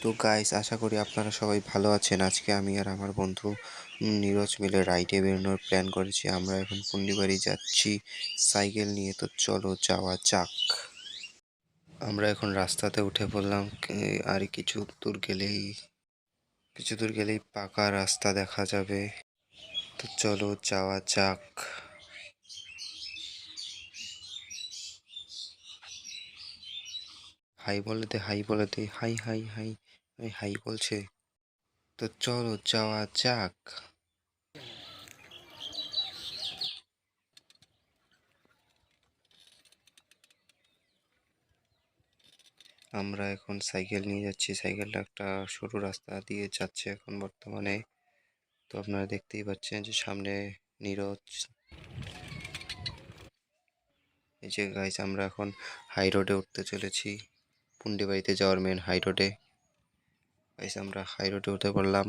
তো গাইস, আশা করি আপনারা সবাই ভালো আছেন। আজকে আমি আর আমার বন্ধু নীরজ মিলে রাইডে বেরোনোর প্ল্যান করেছি। আমরা এখন পুন্ডিবাড়ি যাচ্ছি সাইকেল নিয়ে। তো চলো যাওয়া যাক। আমরা এখন রাস্তাতে উঠে পড়লাম। আর কিছু দূর গেলেই পাকা রাস্তা দেখা যাবে। তো চলো যাওয়া যাক। হাই বলে দে, হাই বলে দে, হাই হাই হাই। হাই বলছে। তো চলো যাওয়া যাক। আমরা এখন সাইকেল নিয়ে যাচ্ছি। সাইকেলটা একটা সরু রাস্তা দিয়ে যাচ্ছে এখন বর্তমানে। তো আপনারা দেখতেই পাচ্ছেন যে সামনে নীরজ। এই যে গাইস, আমরা এখন হাই রোডে উঠতে চলেছি, পুন্ডিবাড়িতে যাওয়ার মেন হাই রোডে। গাইস, আমরা হাই রোডে উঠে পড়লাম।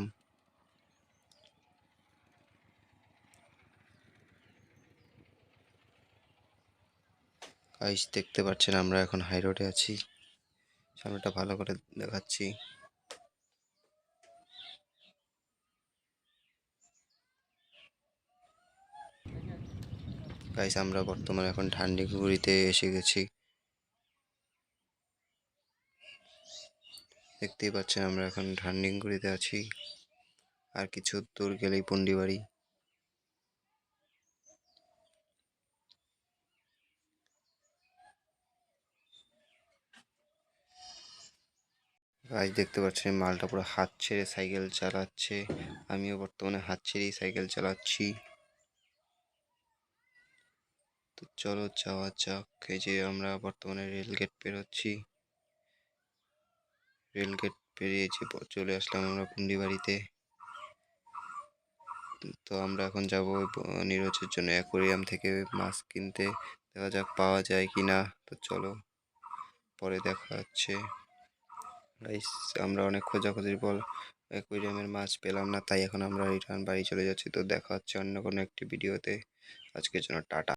গাইস দেখতে পাচ্ছেন আমরা এখন হাই রোডে আছি। সামনেটা ভালো করে দেখাচ্ছি। গাইস, আমরা বর্তমানে এখন ঢান্ডিগুড়িতে এসে গেছি। দেখতেই পাচ্ছেন আমরা এখন ঢান্ডিগুড়িতে আছি। আর কিছু দূর গেলেই পুন্ডিবাড়ি। গাইস দেখতে পাচ্ছেন মালটা পুরো হাত ছেড়ে সাইকেল চালাচ্ছে। আমিও বর্তমানে হাত ছেড়েই সাইকেল চালাচ্ছি। তো চলো যাওয়া যাক। এই যে আমরা বর্তমানে রেলগেট পেরোচ্ছি। রেলগেট পেরিয়ে যে চলে আসলাম আমরা পুন্ডিবাড়িতে। তো আমরা এখন যাব নীরজের জন্য অ্যাকোরিয়াম থেকে মাছ কিনতে। দেখা যাক পাওয়া যায় কি না। তো চলো, পরে দেখা হচ্ছে। গাইস, আমরা অনেক খোঁজাখুঁজির পর অ্যাকোরিয়ামের মাছ পেলাম না, তাই এখন আমরা রিটার্ন বাড়ি চলে যাচ্ছি। তো দেখা হচ্ছে অন্য কোনো একটি ভিডিওতে। আজকের জন্য টাটা।